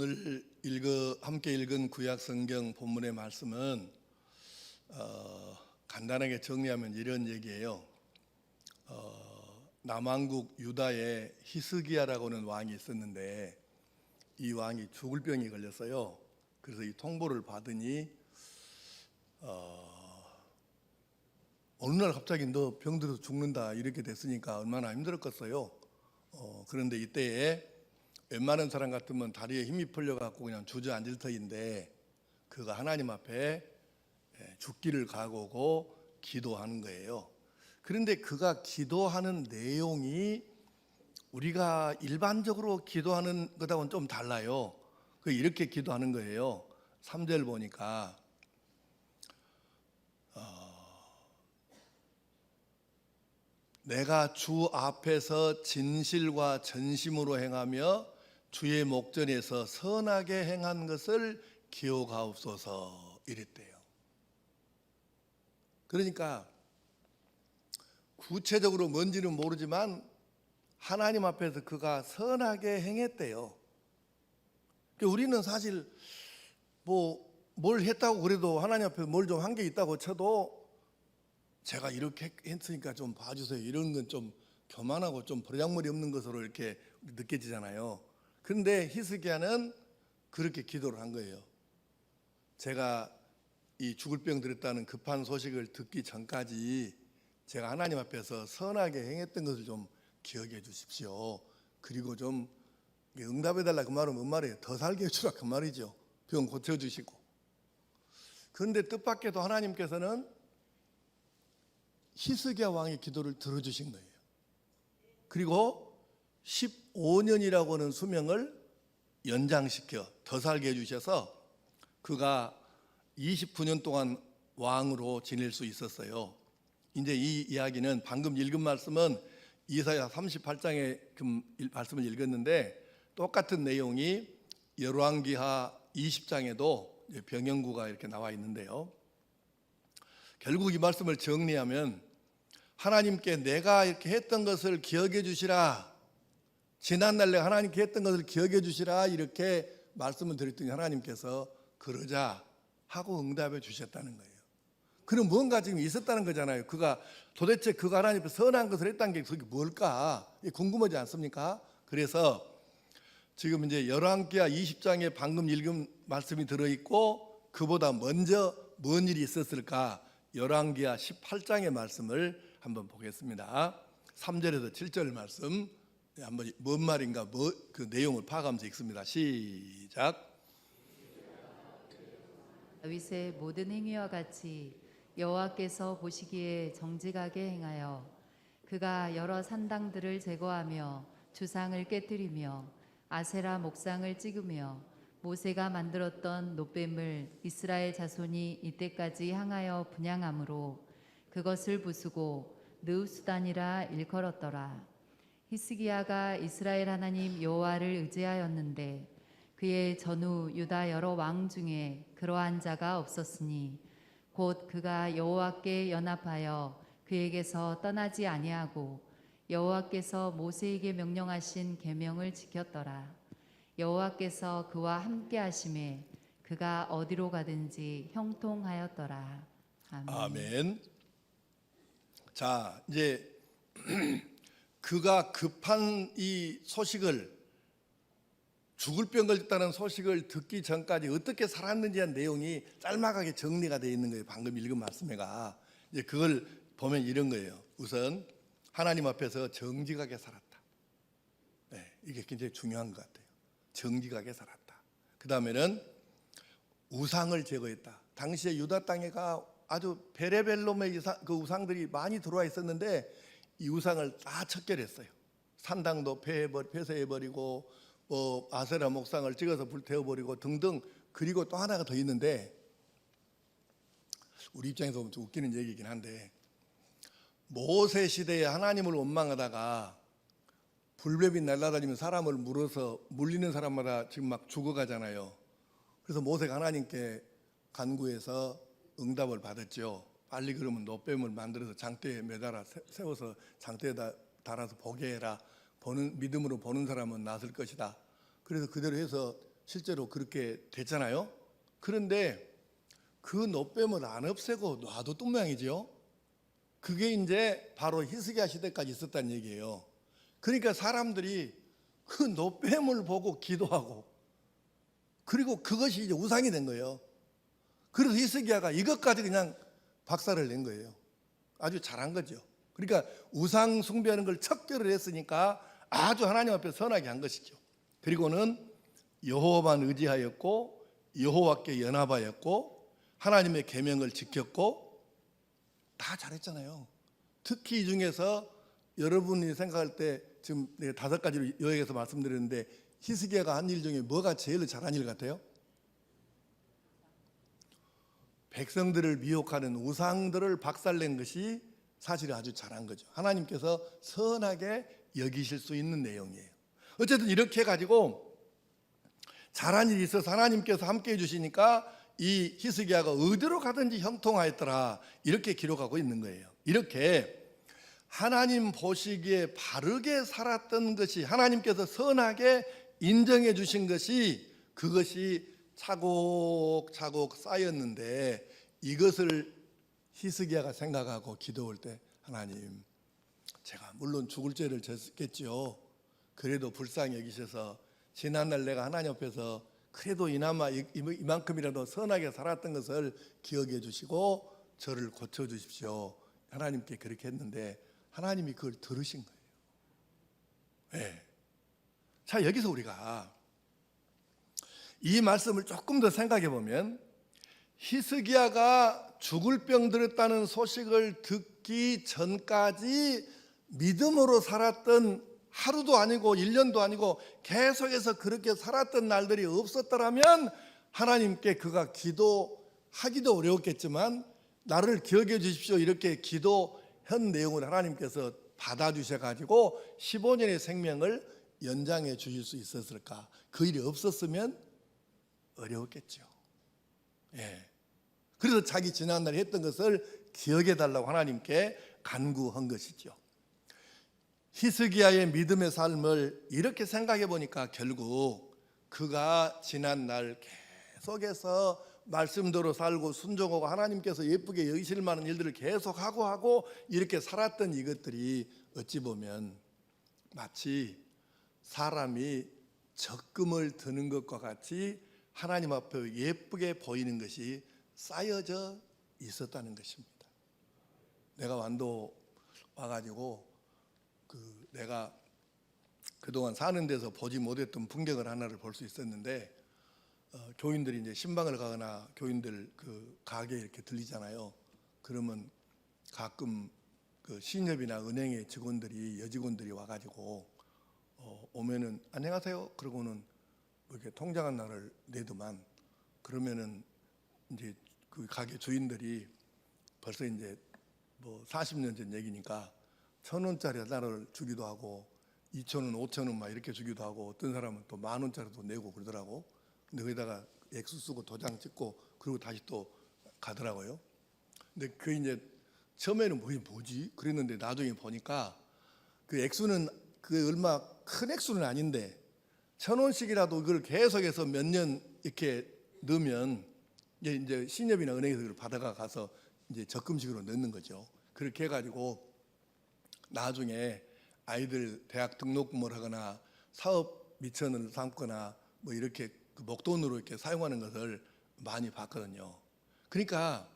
오늘 함께 읽은 구약 성경 본문의 말씀은 간단하게 정리하면 이런 얘기예요. 남왕국 유다에 히스기야라고는 왕이 있었는데 이 왕이 죽을 병이 걸렸어요. 그래서 이 통보를 받으니 어느 날 갑자기 너 병들어서 죽는다 이렇게 됐으니까 얼마나 힘들었겠어요. 그런데 이때에 웬만한 사람 같으면 다리에 힘이 풀려갖고 그냥 주저앉을 터인데 그가 하나님 앞에 죽기를 각오하고 기도하는 거예요. 그런데 그가 기도하는 내용이 우리가 일반적으로 기도하는 것하고는 좀 달라요. 이렇게 기도하는 거예요. 3절 보니까 내가 주 앞에서 진실과 전심으로 행하며 주의 목전에서 선하게 행한 것을 기억하옵소서 이랬대요. 그러니까 구체적으로 뭔지는 모르지만 하나님 앞에서 그가 선하게 행했대요. 우리는 사실 뭘 했다고 그래도 하나님 앞에 뭘 좀 한 게 있다고 쳐도 제가 이렇게 했으니까 좀 봐주세요 이런 건 좀 교만하고 좀 버장머리 없는 것으로 이렇게 느껴지잖아요. 그런데 히스기야는 그렇게 기도를 한 거예요. 제가 이 죽을 병 들었다는 급한 소식을 듣기 전까지 제가 하나님 앞에서 선하게 행했던 것을 좀 기억해 주십시오. 그리고 좀 응답해 달라 그 말은 뭔 말이에요? 더 살게 해주라 그 말이죠. 병 고쳐주시고. 그런데 뜻밖에도 하나님께서는 히스기야 왕의 기도를 들어주신 거예요. 그리고 15년이라고 하는 수명을 연장시켜 더 살게 해주셔서 그가 29년 동안 왕으로 지낼 수 있었어요. 이제 이 이야기는 방금 읽은 말씀은 이사야 38장의 그 말씀을 읽었는데 똑같은 내용이 열왕기하 20장에도 병영구가 이렇게 나와 있는데요. 결국 이 말씀을 정리하면 하나님께 내가 이렇게 했던 것을 기억해 주시라, 지난날 내가 하나님께 했던 것을 기억해 주시라 이렇게 말씀을 드렸더니 하나님께서 그러자 하고 응답해 주셨다는 거예요. 그럼 뭔가 지금 있었다는 거잖아요. 도대체 그가 하나님 앞에 선한 것을 했다는 게 그게 뭘까? 궁금하지 않습니까? 그래서 지금 이제 열왕기하 20장에 방금 읽은 말씀이 들어있고 그보다 먼저 뭔 일이 있었을까? 열왕기하 18장의 말씀을 한번 보겠습니다. 3절에서 7절 말씀 한번 뭔 말인가 그 내용을 파악하면서 읽습니다. 시작. 다윗의 모든 행위와 같이 여호와께서 보시기에 정직하게 행하여 그가 여러 산당들을 제거하며 주상을 깨뜨리며 아세라 목상을 찍으며 모세가 만들었던 놋뱀을 이스라엘 자손이 이때까지 향하여 분향함으로 그것을 부수고 느우수단이라 일컬었더라. 히스기야가 이스라엘 하나님 여호와를 의지하였는데 그의 전후 유다 여러 왕 중에 그러한 자가 없었으니 곧 그가 여호와께 연합하여 그에게서 떠나지 아니하고 여호와께서 모세에게 명령하신 계명을 지켰더라. 여호와께서 그와 함께 하심에 그가 어디로 가든지 형통하였더라. 아멘. 아멘. 자, 이제 그가 급한 이 소식을 죽을 병 걸렸다는 소식을 듣기 전까지 어떻게 살았는지 한 내용이 짤막하게 정리가 되어 있는 거예요. 방금 읽은 말씀에가 이제 그걸 보면 이런 거예요. 우선 하나님 앞에서 정직하게 살았다. 이게 굉장히 중요한 것 같아요. 정직하게 살았다. 그 다음에는 우상을 제거했다. 당시에 유다 땅에가 아주 베레벨롬의 그 우상들이 많이 들어와 있었는데 이 우상을 다 척결했어요. 산당도 폐쇄해버리고 아세라 목상을 찍어서 불태워버리고 등등. 그리고 또 하나가 더 있는데 우리 입장에서 보면 좀 웃기는 얘기이긴 한데 모세 시대에 하나님을 원망하다가 불뱀이 날아다니면 사람을 물어서 물리는 사람마다 지금 막 죽어가잖아요. 그래서 모세가 하나님께 간구해서 응답을 받았죠. 빨리 그러면 놋뱀을 만들어서 장대에 매달아 세워서 장대에다 달아서 보게 해라. 믿음으로 보는 사람은 낫을 것이다. 그래서 그대로 해서 실제로 그렇게 됐잖아요. 그런데 그 노뱀을 안 없애고 놔뒀던 모양이죠. 그게 이제 바로 히스기야 시대까지 있었다는 얘기예요. 그러니까 사람들이 그 노뱀을 보고 기도하고, 그리고 그것이 이제 우상이 된 거예요. 그래서 히스기야가 이것까지 그냥 박살을 낸 거예요. 아주 잘한 거죠. 그러니까 우상 숭배하는 걸 척결을 했으니까 아주 하나님 앞에 선하게 한 것이죠. 그리고는 여호와만 의지하였고 여호와께 연합하였고 하나님의 계명을 지켰고, 다 잘했잖아요. 특히 이 중에서 여러분이 생각할 때 지금 5가지로 요약해서 말씀드렸는데, 히스기야가 한 일 중에 뭐가 제일 잘한 일 같아요? 백성들을 미혹하는 우상들을 박살낸 것이 사실 아주 잘한 거죠. 하나님께서 선하게 여기실 수 있는 내용이에요. 어쨌든 이렇게 해가지고 잘한 일이 있어서 하나님께서 함께 해주시니까 이 히스기야가 어디로 가든지 형통하였더라, 이렇게 기록하고 있는 거예요. 이렇게 하나님 보시기에 바르게 살았던 것이, 하나님께서 선하게 인정해 주신 것이, 그것이 차곡차곡 쌓였는데, 이것을 히스기야가 생각하고 기도할 때, 하나님, 제가 물론 죽을 죄를 졌겠죠. 그래도 불쌍히 여기셔서 지난날 내가 하나님 앞에서 그래도 이나마 이만큼이라도 선하게 살았던 것을 기억해 주시고 저를 고쳐 주십시오. 하나님께 그렇게 했는데 하나님이 그걸 들으신 거예요. 네. 자, 여기서 우리가 이 말씀을 조금 더 생각해 보면, 히스기야가 죽을 병 들었다는 소식을 듣기 전까지 믿음으로 살았던, 하루도 아니고 1년도 아니고 계속해서 그렇게 살았던 날들이 없었더라면 하나님께 그가 기도하기도 어려웠겠지만, 나를 기억해 주십시오 이렇게 기도한 내용을 하나님께서 받아주셔가지고 15년의 생명을 연장해 주실 수 있었을까? 그 일이 없었으면 어려웠겠죠. 예. 그래서 자기 지난날에 했던 것을 기억해 달라고 하나님께 간구한 것이죠. 히스기야의 믿음의 삶을 이렇게 생각해 보니까 결국 그가 지난날 계속해서 말씀대로 살고 순종하고 하나님께서 예쁘게 여기실 만한 일들을 계속하고 이렇게 살았던 이것들이 어찌 보면 마치 사람이 적금을 드는 것과 같이 하나님 앞에 예쁘게 보이는 것이 쌓여져 있었다는 것입니다. 내가 완도 와가지고 내가 그동안 사는 데서 보지 못했던 풍경을 하나를 볼 수 있었는데, 교인들이 이제 신방을 가거나 교인들 그 가게 이렇게 들리잖아요. 그러면 가끔 그 신협이나 은행의 직원들이, 여직원들이 와가지고 오면은 안녕하세요 그러고는 이렇게 통장 하나를 내더만, 그러면은 이제 그 가게 주인들이 벌써 이제 뭐 40년 전 얘기니까 1,000원짜리 하나를 주기도 하고 2,000원, 5,000원 막 이렇게 주기도 하고, 어떤 사람은 또 10,000원짜리도 내고 그러더라고. 근데 거기다가 액수 쓰고 도장 찍고 그리고 다시 또 가더라고요. 근데 그 이제 처음에는 뭐지? 그랬는데 나중에 보니까 그 액수는 그 얼마 큰 액수는 아닌데 1,000원씩이라도 그걸 계속해서 몇 년 이렇게 넣으면 이제 신협이나 은행에서 그걸 받아가 가서 이제 적금식으로 넣는 거죠. 그렇게 해가지고 나중에 아이들 대학 등록금을 하거나 사업 미천을 삼거나 뭐 이렇게 그 목돈으로 이렇게 사용하는 것을 많이 봤거든요. 그러니까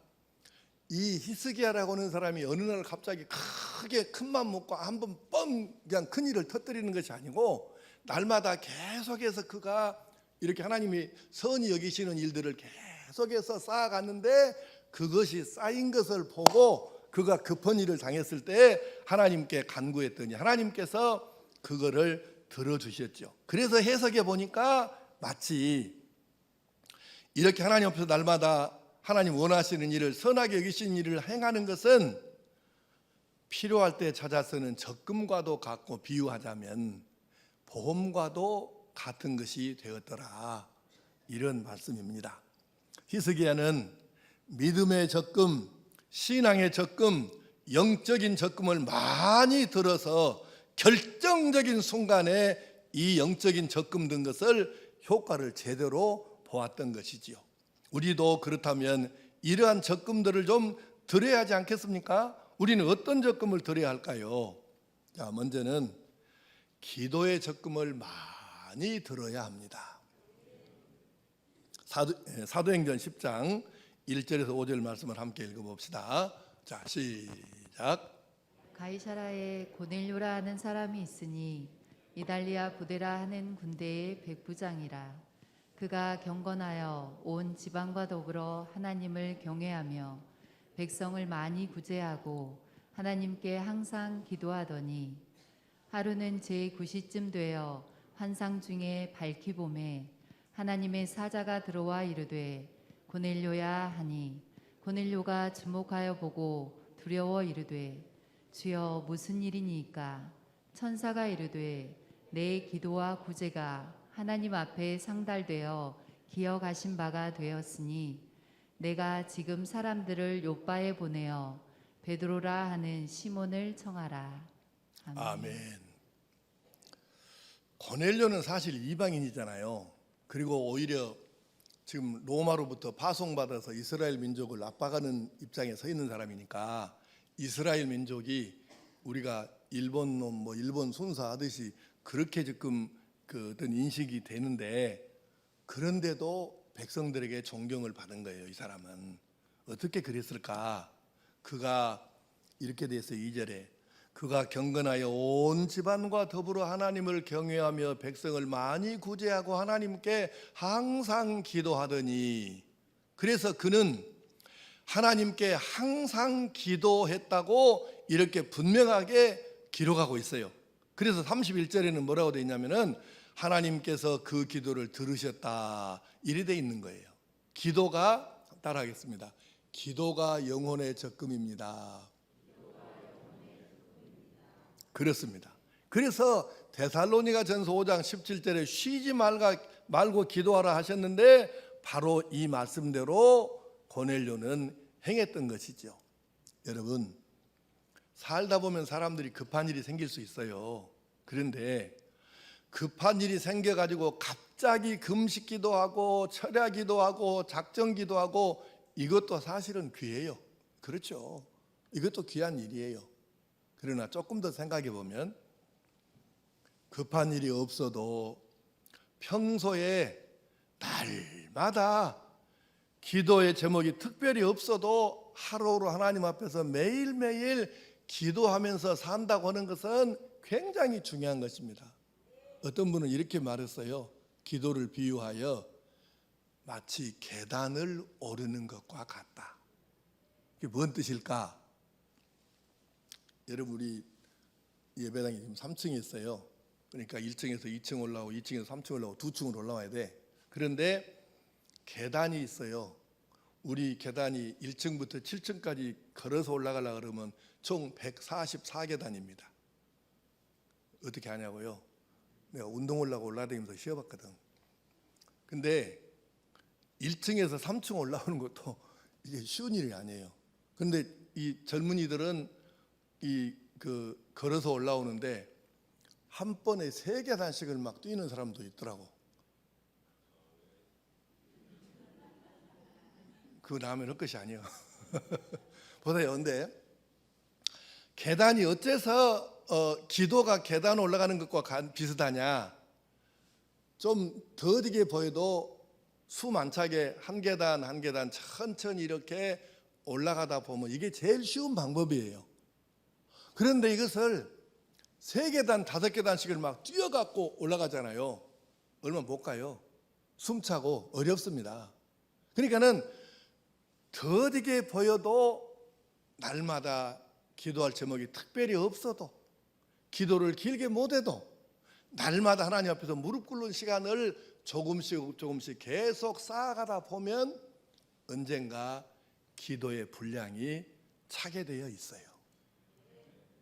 이 히스기야라고 하는 사람이 어느 날 갑자기 크게 큰맘 먹고 한번 뻥 그냥 큰 일을 터뜨리는 것이 아니고, 날마다 계속해서 그가 이렇게 하나님이 선히 여기시는 일들을 계속해서 쌓아갔는데, 그것이 쌓인 것을 보고 그가 급한 일을 당했을 때 하나님께 간구했더니 하나님께서 그거를 들어주셨죠. 그래서 해석해 보니까 마치 이렇게 하나님 앞에서 날마다 하나님 원하시는 일을, 선하게 여기시는 일을 행하는 것은 필요할 때 찾아서는 적금과도 같고, 비유하자면 보험과도 같은 것이 되었더라, 이런 말씀입니다. 히스기야는 믿음의 적금, 신앙의 적금, 영적인 적금을 많이 들어서 결정적인 순간에 이 영적인 적금 든 것을 효과를 제대로 보았던 것이지요. 우리도 그렇다면 이러한 적금들을 좀 드려야 하지 않겠습니까? 우리는 어떤 적금을 드려야 할까요? 자, 먼저는 기도의 적금을 많이 들어야 합니다. 사도행전 10장 1절에서 5절 말씀을 함께 읽어봅시다. 자, 시작. 가이사라에 고넬료라 하는 사람이 있으니 이달리아 부데라 하는 군대의 백부장이라. 그가 경건하여 온 지방과 더불어 하나님을 경외하며 백성을 많이 구제하고 하나님께 항상 기도하더니 하루는 제9시쯤 되어 환상 중에 밝히 봄에 하나님의 사자가 들어와 이르되 고넬료야 하니 고넬료가 주목하여 보고 두려워 이르되 주여 무슨 일이니까? 천사가 이르되 내 기도와 구제가 하나님 앞에 상달되어 기억하신 바가 되었으니 내가 지금 사람들을 요바에 보내어 베드로라 하는 시몬을 청하라. 아멘. 아멘. 고넬료는 사실 이방인이잖아요. 그리고 오히려 지금 로마로부터 파송받아서 이스라엘 민족을 압박하는 입장에 서 있는 사람이니까 이스라엘 민족이 우리가 일본 놈 일본 순사하듯이 그렇게 지금 어떤 인식이 되는데, 그런데도 백성들에게 존경을 받은 거예요. 이 사람은 어떻게 그랬을까? 그가 이렇게 돼서 2절에 그가 경건하여 온 집안과 더불어 하나님을 경외하며 백성을 많이 구제하고 하나님께 항상 기도하더니, 그래서 그는 하나님께 항상 기도했다고 이렇게 분명하게 기록하고 있어요. 그래서 31절에는 뭐라고 되어 있냐면은 하나님께서 그 기도를 들으셨다 이래 돼 있는 거예요. 기도가, 따라하겠습니다. 기도가 영혼의 적금입니다. 그렇습니다. 그래서 데살로니가 전서 5장 17절에 쉬지 말고 기도하라 하셨는데 바로 이 말씀대로 고넬료는 행했던 것이죠. 여러분, 살다 보면 사람들이 급한 일이 생길 수 있어요. 그런데 급한 일이 생겨가지고 갑자기 금식기도 하고 철야기도 하고 작정기도 하고 이것도 사실은 귀해요. 그렇죠. 이것도 귀한 일이에요. 그러나 조금 더 생각해 보면 급한 일이 없어도 평소에 날마다 기도의 제목이 특별히 없어도 하루하루 하나님 앞에서 매일매일 기도하면서 산다고 하는 것은 굉장히 중요한 것입니다. 어떤 분은 이렇게 말했어요. 기도를 비유하여 마치 계단을 오르는 것과 같다. 이게 뭔 뜻일까? 여러분, 우리 예배당이 지금 3층에 있어요. 그러니까 1층에서 2층 올라오고 2층에서 3층 올라오고 2층으로 올라와야 돼. 그런데 계단이 있어요. 우리 계단이 1층부터 7층까지 걸어서 올라가려고 그러면 총 144계단입니다. 어떻게 하냐고요? 내가 운동 올라다니면서 쉬어봤거든. 근데 1층에서 3층 올라오는 것도 이게 쉬운 일이 아니에요. 근데 이 젊은이들은 걸어서 올라오는데 한 번에 3계단씩을 막 뛰는 사람도 있더라고. 그거 나면 할 것이 아니에요. 보세요. 근데 계단이 어째서 기도가 계단 올라가는 것과 비슷하냐? 좀 더디게 보여도 수만차게 한 계단 한 계단 천천히 이렇게 올라가다 보면 이게 제일 쉬운 방법이에요. 그런데 이것을 3계단 5계단씩을 막 뛰어갖고 올라가잖아요. 얼마 못 가요. 숨차고 어렵습니다. 그러니까는 더디게 보여도 날마다 기도할 제목이 특별히 없어도, 기도를 길게 못해도 날마다 하나님 앞에서 무릎 꿇는 시간을 조금씩 계속 쌓아가다 보면 언젠가 기도의 분량이 차게 되어 있어요.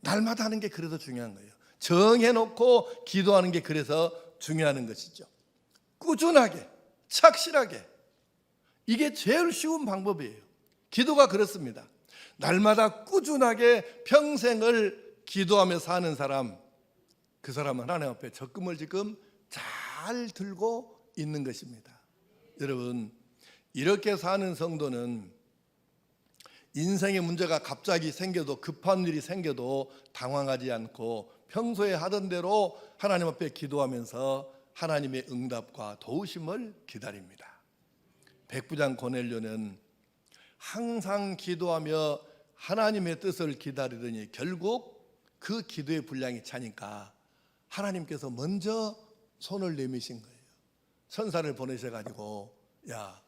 날마다 하는 게 그래서 중요한 거예요. 정해놓고 기도하는 게 그래서 중요한 것이죠. 꾸준하게, 착실하게. 이게 제일 쉬운 방법이에요. 기도가 그렇습니다. 날마다 꾸준하게 평생을 기도하며 사는 사람, 그 사람은 하나님 앞에 적금을 지금 잘 들고 있는 것입니다. 여러분, 이렇게 사는 성도는 인생의 문제가 갑자기 생겨도, 급한 일이 생겨도 당황하지 않고 평소에 하던 대로 하나님 앞에 기도하면서 하나님의 응답과 도우심을 기다립니다. 백부장 고넬료는 항상 기도하며 하나님의 뜻을 기다리더니 결국 그 기도의 분량이 차니까 하나님께서 먼저 손을 내미신 거예요. 천사를 보내셔가지고, 야,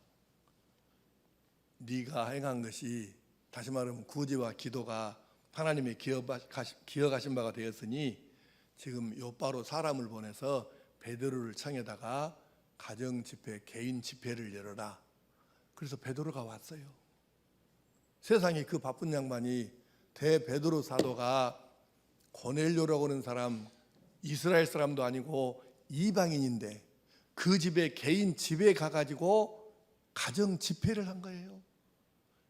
네가 행한 것이, 다시 말하면 구제와 기도가 하나님의 기억하신 바가 되었으니 지금 요바로 사람을 보내서 베드로를 청에다가 가정 집회, 개인 집회를 열어라. 그래서 베드로가 왔어요. 세상에 그 바쁜 양반이 대베드로 사도가 고넬료라고 하는 사람, 이스라엘 사람도 아니고 이방인인데 그 집에, 개인 집에 가가지고 가정 집회를 한 거예요.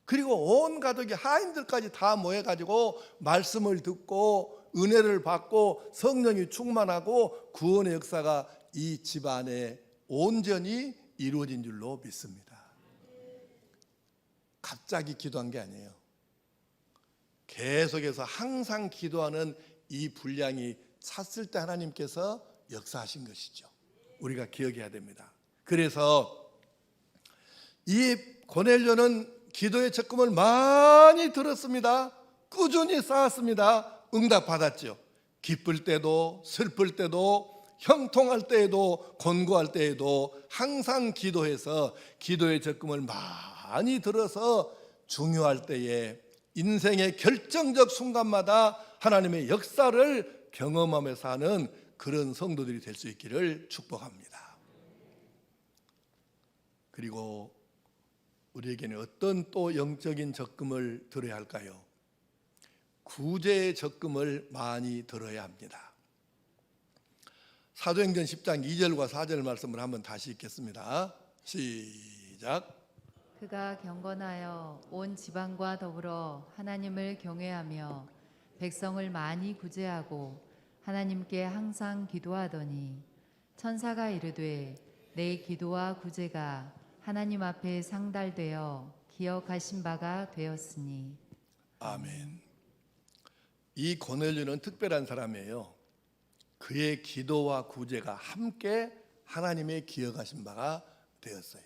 그리고 온 가족이, 하인들까지 다 모여가지고 말씀을 듣고 은혜를 받고 성령이 충만하고 구원의 역사가 이 집안에 온전히 이루어진 줄로 믿습니다. 갑자기 기도한 게 아니에요. 계속해서 항상 기도하는 이 분량이 찼을 때 하나님께서 역사하신 것이죠. 우리가 기억해야 됩니다. 그래서 이 고넬료는 기도의 적금을 많이 들었습니다. 꾸준히 쌓았습니다. 응답받았죠. 기쁠 때도 슬플 때도 형통할 때에도 권고할 때에도 항상 기도해서 기도의 적금을 많이 들어서 중요할 때에 인생의 결정적 순간마다 하나님의 역사를 경험하며 사는 그런 성도들이 될 수 있기를 축복합니다. 그리고 우리에게는 어떤 또 영적인 적금을 들어야 할까요? 구제의 적금을 많이 들어야 합니다. 사도행전 10장 2절과 4절 말씀을 한번 다시 읽겠습니다. 시작. 그가 경건하여 온 지방과 더불어 하나님을 경외하며 백성을 많이 구제하고 하나님께 항상 기도하더니 천사가 이르되 내 기도와 구제가 하나님 앞에 상달되어 기억하신 바가 되었으니. 아멘. 이 고넬료는 특별한 사람이에요. 그의 기도와 구제가 함께 하나님의 기억하신 바가 되었어요.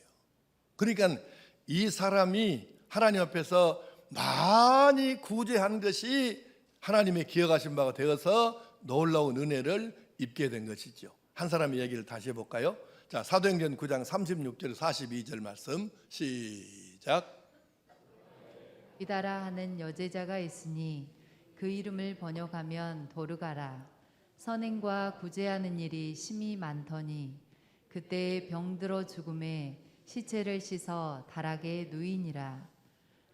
그러니까 이 사람이 하나님 앞에서 많이 구제한 것이 하나님의 기억하신 바가 되어서 놀라운 은혜를 입게 된 것이죠. 한 사람의 얘기를 다시 해볼까요? 자, 사도행전 9장 36절 42절 말씀 시작. 비다라 하는 여제자가 있으니 그 이름을 번역하면 도르가라. 선행과 구제하는 일이 심히 많더니 그때에 병들어 죽음에 시체를 씻어 다락에 누이니라.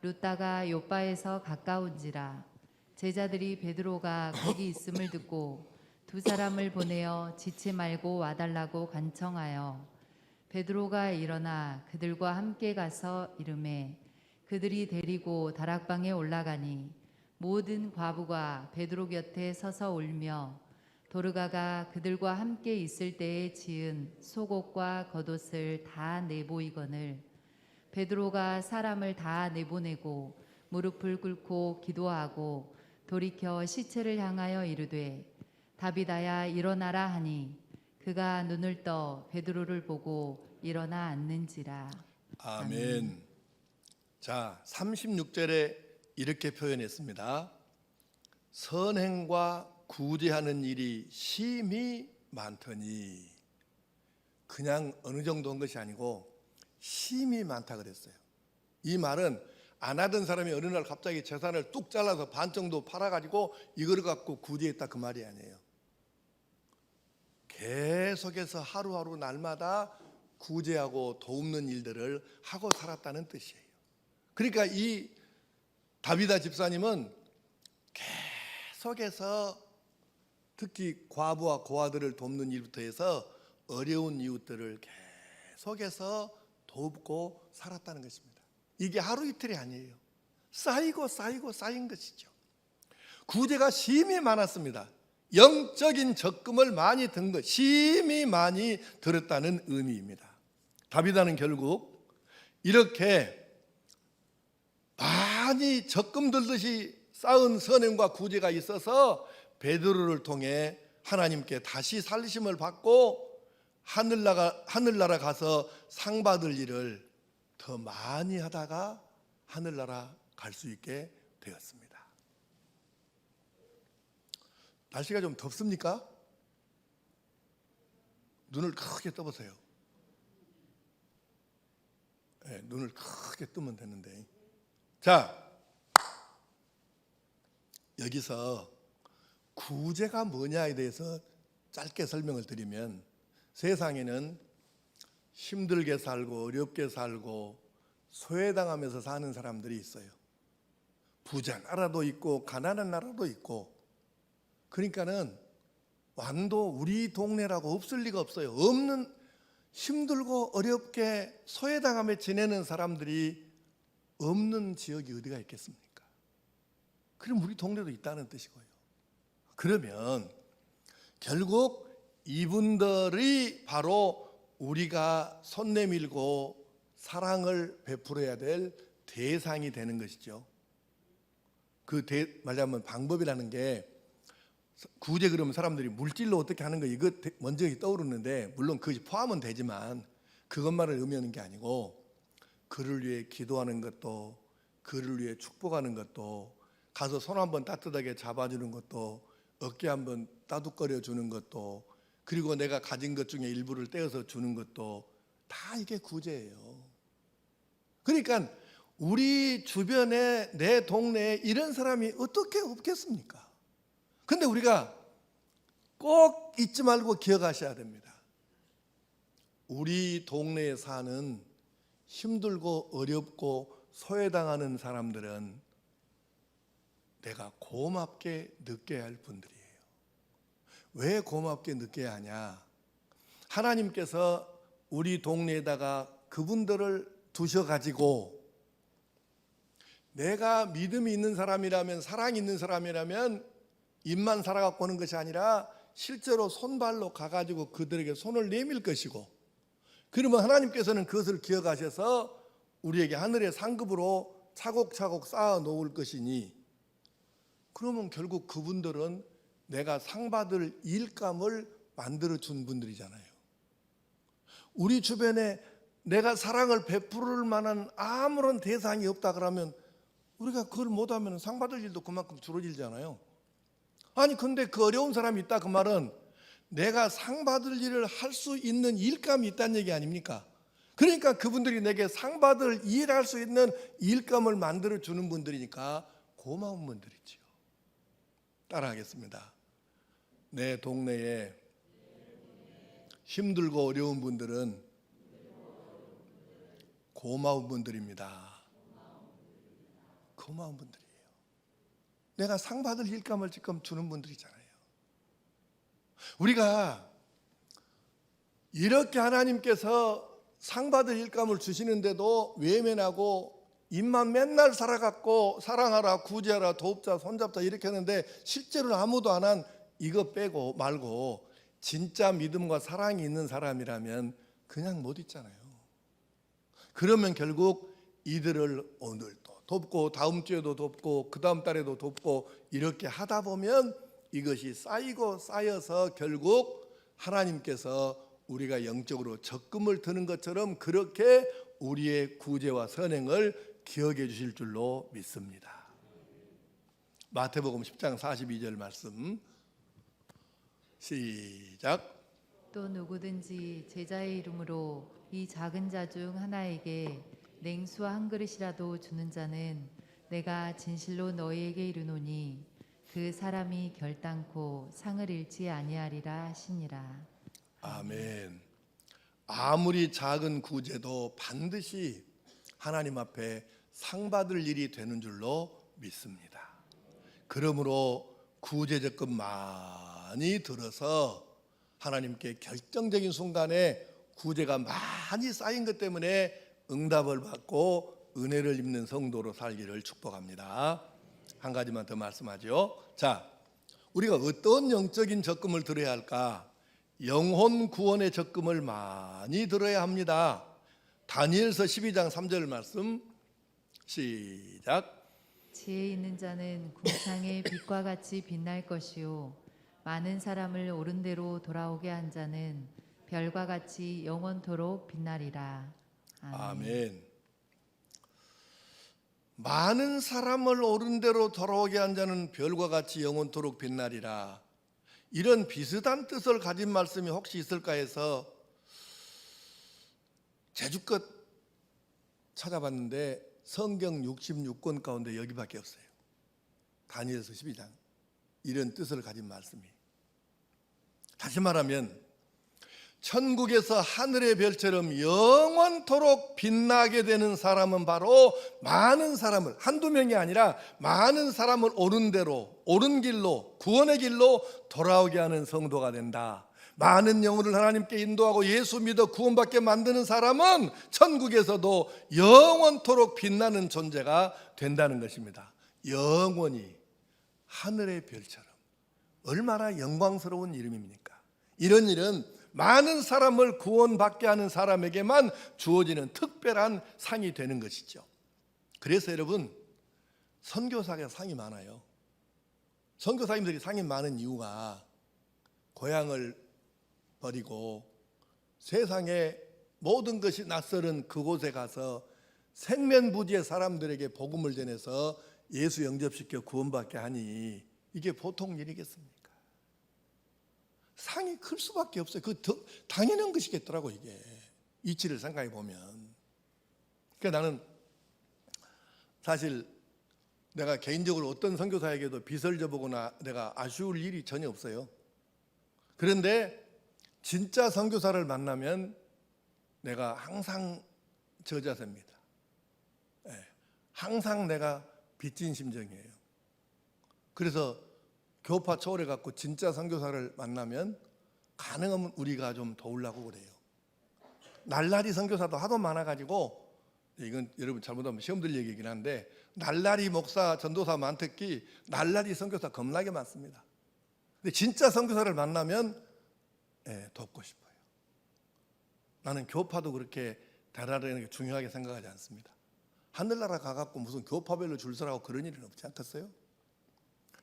룻다가 요바에서 가까운지라. 제자들이 베드로가 거기 있음을 듣고 두 사람을 보내어 지체 말고 와달라고 간청하여 베드로가 일어나 그들과 함께 가서 이르매 그들이 데리고 다락방에 올라가니 모든 과부가 베드로 곁에 서서 울며 도르가가 그들과 함께 있을 때에 지은 속옷과 겉옷을 다 내보이거늘 베드로가 사람을 다 내보내고 무릎을 꿇고 기도하고 돌이켜 시체를 향하여 이르되 다비다야 일어나라 하니 그가 눈을 떠 베드로를 보고 일어나 앉는지라. 아멘. 자, 36절에 이렇게 표현했습니다. 선행과 구제하는 일이 심히 많더니, 그냥 어느 정도 한 것이 아니고 심히 많다 그랬어요. 이 말은 안 하던 사람이 어느 날 갑자기 재산을 뚝 잘라서 반 정도 팔아가지고 이걸 갖고 구제했다 그 말이 아니에요. 계속해서 하루하루 날마다 구제하고 돕는 일들을 하고 살았다는 뜻이에요. 그러니까 이 다비다 집사님은 계속해서 특히 과부와 고아들을 돕는 일부터 해서 어려운 이웃들을 계속해서 돕고 살았다는 것입니다. 이게 하루 이틀이 아니에요. 쌓이고 쌓인 것이죠. 구제가 심히 많았습니다. 영적인 적금을 많이 든 것, 심히 많이 들었다는 의미입니다. 다비다는 결국 이렇게 많이 적금 들듯이 쌓은 선행과 구제가 있어서 베드로를 통해 하나님께 다시 살리심을 받고 하늘나라 가서 상 받을 일을 더 많이 하다가 하늘나라 갈 수 있게 되었습니다. 날씨가 좀 덥습니까? 눈을 크게 떠보세요. 네, 눈을 크게 뜨면 되는데. 자, 여기서 구제가 뭐냐에 대해서 짧게 설명을 드리면, 세상에는 힘들게 살고 어렵게 살고 소외당하면서 사는 사람들이 있어요. 부자 나라도 있고 가난한 나라도 있고. 그러니까는 완도 우리 동네라고 없을 리가 없어요. 없는, 힘들고 어렵게 소외당하며 지내는 사람들이 없는 지역이 어디가 있겠습니까? 그럼 우리 동네도 있다는 뜻이고요. 그러면 결국 이분들이 바로 우리가 손 내밀고 사랑을 베풀어야 될 대상이 되는 것이죠. 말하자면 방법이라는 게, 구제 그러면 사람들이 물질로 어떻게 하는 거 이거 먼저 떠오르는데, 물론 그것이 포함은 되지만 그것만을 의미하는 게 아니고, 그를 위해 기도하는 것도, 그를 위해 축복하는 것도, 가서 손 한번 따뜻하게 잡아주는 것도, 어깨 한번 따둑거려 주는 것도, 그리고 내가 가진 것 중에 일부를 떼어서 주는 것도 다 이게 구제예요. 그러니까 우리 주변에, 내 동네에 이런 사람이 어떻게 없겠습니까? 근데 우리가 꼭 잊지 말고 기억하셔야 됩니다. 우리 동네에 사는 힘들고 어렵고 소외당하는 사람들은 내가 고맙게 느껴야 할 분들이에요. 왜 고맙게 느껴야 하냐? 하나님께서 우리 동네에다가 그분들을 두셔가지고, 내가 믿음이 있는 사람이라면, 사랑이 있는 사람이라면 입만 살아갖고 오는 것이 아니라 실제로 손발로 가가지고 그들에게 손을 내밀 것이고, 그러면 하나님께서는 그것을 기억하셔서 우리에게 하늘의 상급으로 차곡차곡 쌓아 놓을 것이니, 그러면 결국 그분들은 내가 상 받을 일감을 만들어 준 분들이잖아요. 우리 주변에 내가 사랑을 베풀을 만한 아무런 대상이 없다 그러면, 우리가 그걸 못하면 상 받을 일도 그만큼 줄어들잖아요. 아니 근데 그 어려운 사람이 있다, 그 말은 내가 상 받을 일을 할 수 있는 일감이 있다는 얘기 아닙니까? 그러니까 그분들이 내게 상 받을 일할 수 있는 일감을 만들어 주는 분들이니까 고마운 분들이지요. 따라하겠습니다. 내 동네에 힘들고 어려운 분들은 고마운 분들입니다. 고마운 분들이에요. 내가 상 받을 일감을 지금 주는 분들이잖아요. 우리가 이렇게 하나님께서 상 받을 일감을 주시는데도 외면하고 입만 맨날 살아갖고 사랑하라, 구제하라, 도웁자, 손잡자 이렇게 하는데 실제로는 아무도 안 한 이거 빼고 말고 진짜 믿음과 사랑이 있는 사람이라면 그냥 못 있잖아요. 그러면 결국 이들을 오늘도 돕고 다음 주에도 돕고 그 다음 달에도 돕고 이렇게 하다 보면 이것이 쌓이고 쌓여서 결국 하나님께서 우리가 영적으로 적금을 드는 것처럼 그렇게 우리의 구제와 선행을 기억해 주실 줄로 믿습니다. 마태복음 10장 42절 말씀 시작. 또 누구든지 제자의 이름으로 이 작은 자 중 하나에게 냉수와 한 그릇이라도 주는 자는 내가 진실로 너희에게 이르노니 그 사람이 결단코 상을 잃지 아니하리라 하시니라. 아멘. 아무리 작은 구제도 반드시 하나님 앞에 상 받을 일이 되는 줄로 믿습니다. 그러므로 구제 적금 많이 들어서 하나님께 결정적인 순간에 구제가 많이 쌓인 것 때문에 응답을 받고 은혜를 입는 성도로 살기를 축복합니다. 한 가지만 더 말씀하죠. 자, 우리가 어떤 영적인 적금을 들어야 할까? 영혼 구원의 적금을 많이 들어야 합니다. 다니엘서 12장 3절 말씀 시작. 지혜 있는 자는 궁창의 빛과 같이 빛날 것이요 많은 사람을 옳은 대로 돌아오게 한 자는 별과 같이 영원토록 빛나리라. 아멘. 아멘. 많은 사람을 옳은 대로 돌아오게 한 자는 별과 같이 영원토록 빛나리라. 이런 비슷한 뜻을 가진 말씀이 혹시 있을까 해서 제주껏 찾아봤는데 성경 66권 가운데 여기밖에 없어요. 다니엘서 12장 이런 뜻을 가진 말씀이. 다시 말하면 천국에서 하늘의 별처럼 영원토록 빛나게 되는 사람은 바로 많은 사람을, 한두 명이 아니라 많은 사람을 옳은 대로, 옳은 길로, 구원의 길로 돌아오게 하는 성도가 된다. 많은 영혼을 하나님께 인도하고 예수 믿어 구원받게 만드는 사람은 천국에서도 영원토록 빛나는 존재가 된다는 것입니다. 영원히 하늘의 별처럼. 얼마나 영광스러운 이름입니까? 이런 일은 많은 사람을 구원받게 하는 사람에게만 주어지는 특별한 상이 되는 것이죠. 그래서 여러분, 선교사가 상이 많아요. 선교사님들이 상이 많은 이유가 고향을 버리고 세상의 모든 것이 낯설은 그곳에 가서 생면부지의 사람들에게 복음을 전해서 예수 영접시켜 구원받게 하니 이게 보통 일이겠습니까? 상이 클 수밖에 없어요. 그 당연한 것이겠더라고 이게. 이치를 생각해 보면. 그러니까 나는 사실 내가 개인적으로 어떤 선교사에게도 빚을 져보거나 내가 아쉬울 일이 전혀 없어요. 그런데 진짜 선교사를 만나면 내가 항상 저자세입니다. 항상 내가 빚진 심정이에요. 그래서 교파 초월해 갖고 진짜 선교사를 만나면 가능하면 우리가 좀 도우려고 그래요. 날라리 선교사도 하도 많아가지고, 이건 여러분 잘못하면 시험 들 얘기긴 한데, 날라리 목사 전도사 많듯이 날라리 선교사 겁나게 많습니다. 근데 진짜 선교사를 만나면 돕고 싶어요. 나는 교파도 그렇게 대단하게 게 중요하게 생각하지 않습니다. 하늘나라 가갖고 무슨 교파별로 줄 서라고 그런 일은 없지 않겠어요?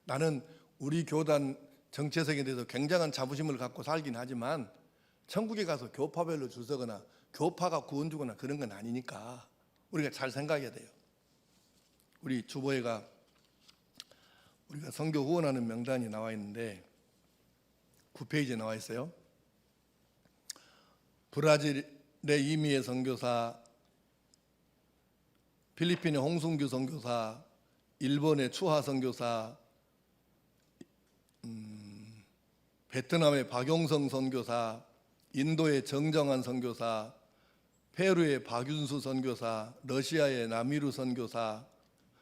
나는 우리 교단 정체성에 대해서 굉장한 자부심을 갖고 살긴 하지만 천국에 가서 교파별로 줄 서거나 교파가 구원 주거나 그런 건 아니니까 우리가 잘 생각해야 돼요. 우리 주보회가 우리가 선교 후원하는 명단이 나와 있는데 9페이지에 나와 있어요. 브라질의 이미애 선교사, 필리핀의 홍순규 선교사, 일본의 추하 선교사, 베트남의 박용성 선교사, 인도의 정정한 선교사, 페루의 박윤수 선교사, 러시아의 나미루 선교사,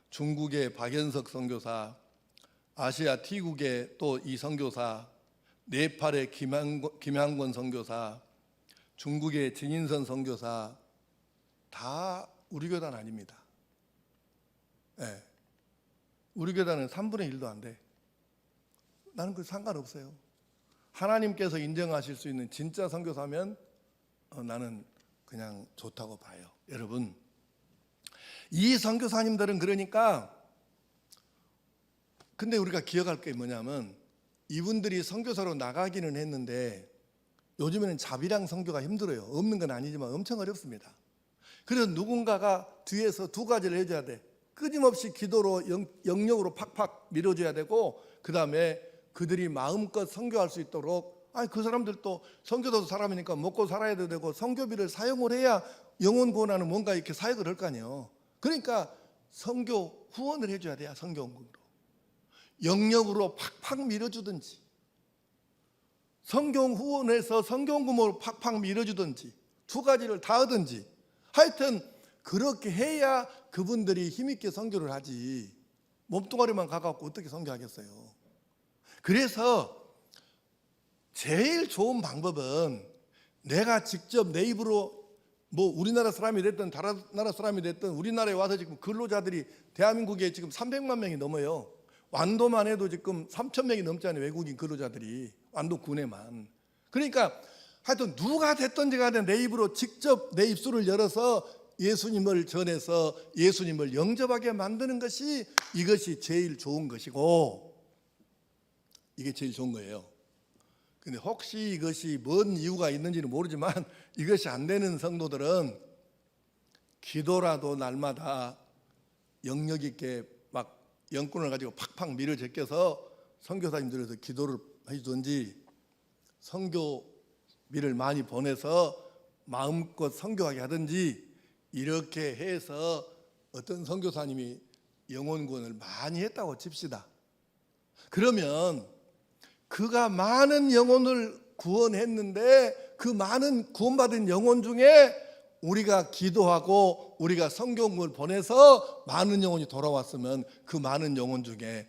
중국의 박연석 선교사, 아시아 T국의 또 이 선교사, 네팔의 김향권 선교사, 중국의 진인선 선교사, 다 우리 교단 아닙니다. 우리 교단은 3분의 1도 안 돼. 나는 그 상관없어요. 하나님께서 인정하실 수 있는 진짜 선교사면 나는 그냥 좋다고 봐요. 여러분, 이 선교사님들은 그러니까, 근데 우리가 기억할 게 뭐냐면 이분들이 선교사로 나가기는 했는데 요즘에는 자비랑 선교가 힘들어요. 없는 건 아니지만 엄청 어렵습니다. 그래서 누군가가 뒤에서 두 가지를 해줘야 돼. 끊임없이 기도로 영역으로 팍팍 밀어줘야 되고, 그 다음에 그들이 마음껏 선교할 수 있도록, 그 사람들도 선교도 사람이니까 먹고 살아야 되고 선교비를 사용을 해야 영혼 구원하는 뭔가 이렇게 사역을 할 거 아니에요. 그러니까 선교 후원을 해줘야 돼요. 선교원금으로 영역으로 팍팍 밀어주든지, 선교 후원해서 선교원금으로 팍팍 밀어주든지, 두 가지를 다 하든지, 하여튼 그렇게 해야 그분들이 힘있게 선교를 하지 몸뚱아리만 가갖고 어떻게 선교하겠어요. 그래서 제일 좋은 방법은 내가 직접 내 입으로, 뭐 우리나라 사람이 됐든 다른 나라 사람이 됐든, 우리나라에 와서 지금 근로자들이 대한민국에 지금 300만 명이 넘어요. 완도만 해도 지금 3,000명이 넘잖아요. 외국인 근로자들이 완도 군에만. 그러니까 하여튼 누가 됐든지 간에 내 입으로 직접 내 입술을 열어서 예수님을 전해서 예수님을 영접하게 만드는 것이 이것이 제일 좋은 것이고, 이게 제일 좋은 거예요. 근데 혹시 이것이 뭔 이유가 있는지는 모르지만 이것이 안 되는 성도들은 기도라도 날마다 영역 있게 막 영권을 가지고 팍팍 밀어 제껴서 선교사님들에서 기도를 해주든지, 선교비를 많이 보내서 마음껏 선교하게 하든지, 이렇게 해서 어떤 선교사님이 영혼 구원을 많이 했다고 칩시다. 그러면 그가 많은 영혼을 구원했는데 그 많은 구원받은 영혼 중에 우리가 기도하고 우리가 선교를 보내서 많은 영혼이 돌아왔으면 그 많은 영혼 중에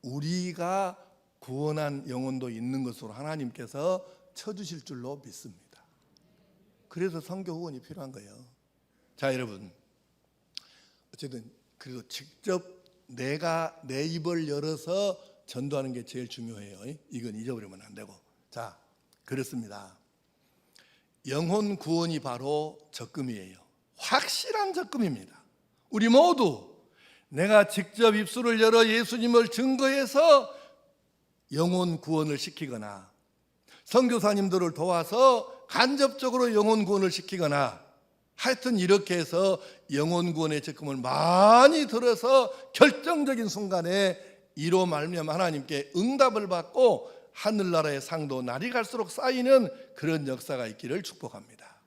우리가 구원한 영혼도 있는 것으로 하나님께서 쳐주실 줄로 믿습니다. 그래서 선교 후원이 필요한 거예요. 자, 여러분, 어쨌든 그래도 직접 내가 내 입을 열어서 전도하는 게 제일 중요해요. 이건 잊어버리면 안 되고. 자, 그렇습니다. 영혼 구원이 바로 적금이에요. 확실한 적금입니다. 우리 모두 내가 직접 입술을 열어 예수님을 증거해서 영혼 구원을 시키거나, 선교사님들을 도와서 간접적으로 영혼 구원을 시키거나, 하여튼 이렇게 해서 영혼 구원의 적금을 많이 들어서 결정적인 순간에 이로 말미암아 하나님께 응답을 받고 하늘나라의 상도 날이 갈수록 쌓이는 그런 역사가 있기를 축복합니다.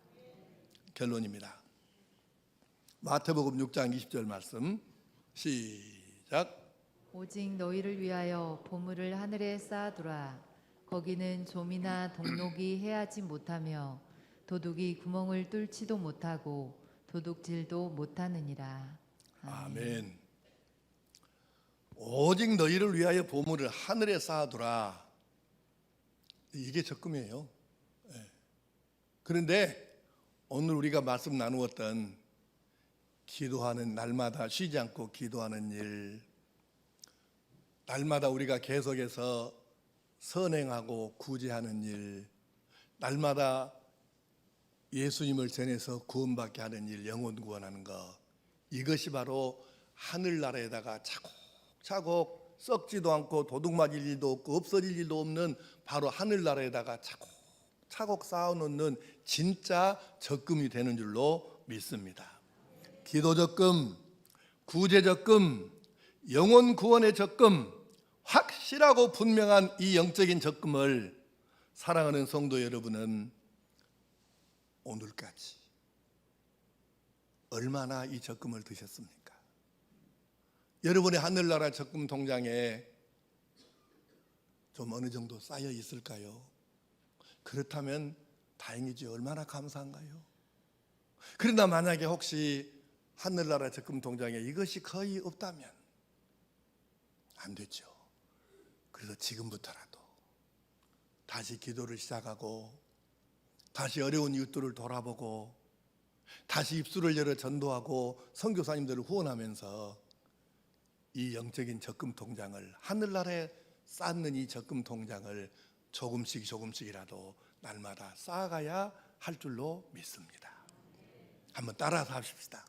결론입니다. 마태복음 6장 20절 말씀 시작. 오직 너희를 위하여 보물을 하늘에 쌓아두라. 거기는 좀이나 동록이 해하지 못하며 도둑이 구멍을 뚫지도 못하고 도둑질도 못하느니라. 아멘. 오직 너희를 위하여 보물을 하늘에 쌓아두라. 이게 적금이에요. 그런데 오늘 우리가 말씀 나누었던 기도하는, 날마다 쉬지 않고 기도하는 일, 날마다 우리가 계속해서 선행하고 구제하는 일, 날마다 예수님을 전해서 구원받게 하는 일, 영혼 구원하는 것, 이것이 바로 하늘나라에다가 차곡차곡 썩지도 않고 도둑 맞을 일도 없고 없어질 일도 없는 바로 하늘나라에다가 차곡차곡 쌓아놓는 진짜 적금이 되는 줄로 믿습니다. 기도 적금, 구제 적금, 영혼 구원의 적금, 확실하고 분명한 이 영적인 적금을 사랑하는 성도 여러분은 오늘까지 얼마나 이 적금을 드셨습니까? 여러분의 하늘나라 적금 통장에 좀 어느 정도 쌓여 있을까요? 그렇다면 다행이지, 얼마나 감사한가요? 그러나 만약에 혹시 하늘나라 적금 통장에 이것이 거의 없다면 안 되죠. 그래서 지금부터라도 다시 기도를 시작하고, 다시 어려운 이웃들을 돌아보고, 다시 입술을 열어 전도하고 선교사님들을 후원하면서 이 영적인 적금 통장을, 하늘나라에 쌓는 이 적금 통장을 조금씩이라도 날마다 쌓아가야 할 줄로 믿습니다. 한번 따라서 합시다.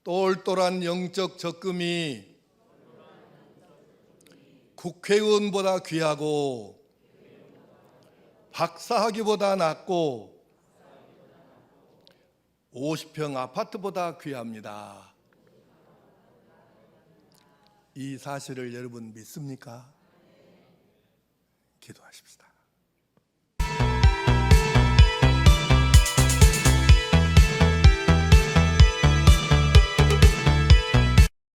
똘똘한 영적 적금이 국회의원보다 귀하고 박사학위보다 낫고 50평 아파트보다 귀합니다. 이 사실을 여러분 믿습니까? 기도하십시다.